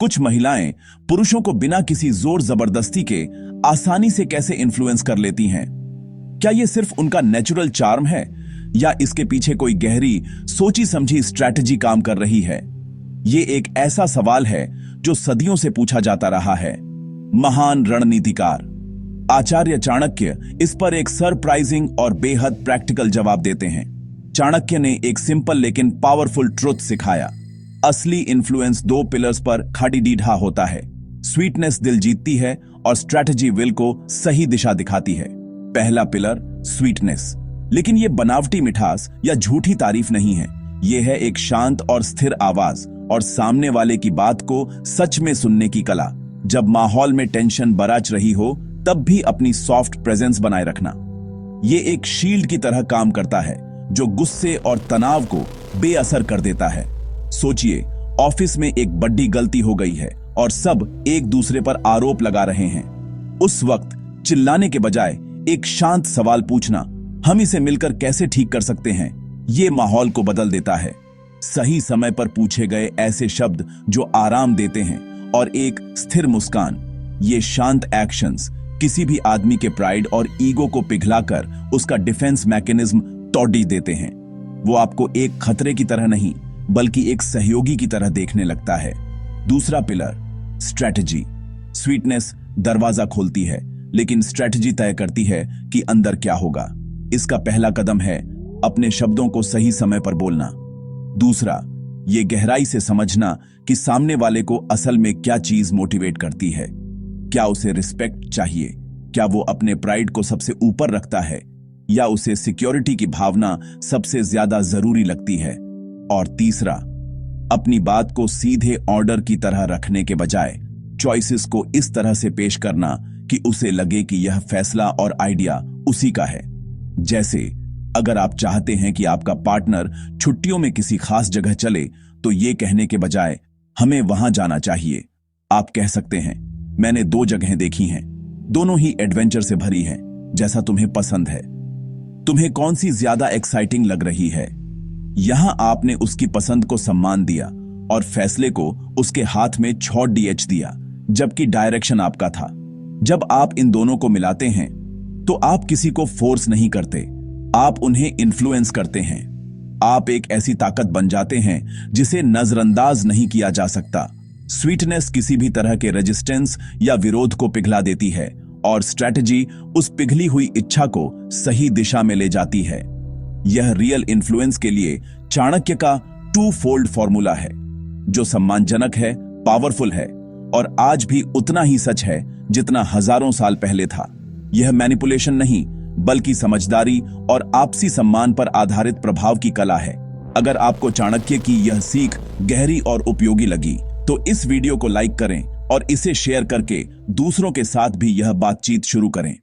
कुछ महिलाएं पुरुषों को बिना किसी जोर जबरदस्ती के आसानी से कैसे इन्फ्लुएंस कर लेती हैं? क्या ये सिर्फ उनका नेचुरल चार्म है या इसके पीछे कोई गहरी सोची समझी स्ट्रैटेजी काम कर रही है? ये एक ऐसा सवाल है जो सदियों से पूछा जाता रहा है। महान रणनीतिकार आचार्य चाणक्य इस पर एक सरप्राइजिंग और बेहद प्रैक्टिकल जवाब देते हैं। चाणक्य ने एक सिंपल लेकिन पावरफुल ट्रुथ सिखाया। असली इन्फ्लुएंस दो पिलर्स पर खाड़ी-डीढ़ा होता है। स्वीटनेस दिल जीतती है और स्ट्रैटेजी विल को सही दिशा दिखाती है। पहला पिलर स्वीटनेस, लेकिन यह बनावटी मिठास या झूठी तारीफ नहीं है। यह है एक शांत और स्थिर आवाज और सामने वाले की बात को सच में सुनने की कला। जब माहौल में टेंशन बरच रही हो तब भी अपनी सॉफ्ट प्रेजेंस बनाए रखना। यह एक शील्ड की तरह काम करता है जो गुस्से और तनाव को बेअसर कर देता है। सोचिए, ऑफिस में एक बड़ी गलती हो गई है और सब एक दूसरे पर आरोप लगा रहे हैं। उस वक्त चिल्लाने के बजाय एक शांत सवाल पूछना, हम इसे मिलकर कैसे ठीक कर सकते हैं, ये माहौल को बदल देता है। सही समय पर पूछे गए ऐसे शब्द जो आराम देते हैं और एक स्थिर मुस्कान, ये शांत एक्शंस किसी भी आदमी के प्राइड और ईगो को पिघलाकर उसका डिफेंस मैकेनिज्म तोड़ देते हैं। वो आपको एक खतरे की तरह नहीं बल्कि एक सहयोगी की तरह देखने लगता है। दूसरा पिलर स्ट्रैटेजी। स्वीटनेस दरवाजा खोलती है, लेकिन स्ट्रैटेजी तय करती है कि अंदर क्या होगा। इसका पहला कदम है अपने शब्दों को सही समय पर बोलना। दूसरा, ये गहराई से समझना कि सामने वाले को असल में क्या चीज मोटिवेट करती है। क्या उसे रिस्पेक्ट चाहिए? क्या वो अपने प्राइड को सबसे ऊपर रखता है या उसे सिक्योरिटी की भावना सबसे ज्यादा जरूरी लगती है? और तीसरा, अपनी बात को सीधे ऑर्डर की तरह रखने के बजाय चॉइसेस को इस तरह से पेश करना कि उसे लगे कि यह फैसला और आइडिया उसी का है। जैसे अगर आप चाहते हैं कि आपका पार्टनर छुट्टियों में किसी खास जगह चले तो ये कहने के बजाय हमें वहां जाना चाहिए, आप कह सकते हैं, मैंने 2 जगहें देखी हैं, दोनों ही एडवेंचर से भरी हैं, जैसा तुम्हें पसंद है। तुम्हें कौन सी ज्यादा एक्साइटिंग लग रही है? यहां आपने उसकी पसंद को सम्मान दिया और फैसले को उसके हाथ में छोड़ दिया, जबकि डायरेक्शन आपका था। जब आप इन दोनों को मिलाते हैं तो आप किसी को फोर्स नहीं करते, आप उन्हें इन्फ्लुएंस करते हैं। आप एक ऐसी ताकत बन जाते हैं जिसे नजरअंदाज नहीं किया जा सकता। स्वीटनेस किसी भी तरह के रेजिस्टेंस या विरोध को पिघला देती है और स्ट्रैटेजी उस पिघली हुई इच्छा को सही दिशा में ले जाती है। यह रियल इन्फ्लुएंस के लिए चाणक्य का 2 फोल्ड फॉर्मूला है, जो सम्मानजनक है, पावरफुल है और आज भी उतना ही सच है जितना हजारों साल पहले था। यह मैनिपुलेशन नहीं बल्कि समझदारी और आपसी सम्मान पर आधारित प्रभाव की कला है। अगर आपको चाणक्य की यह सीख गहरी और उपयोगी लगी तो इस वीडियो को लाइक करें और इसे शेयर करके दूसरों के साथ भी यह बातचीत शुरू करें।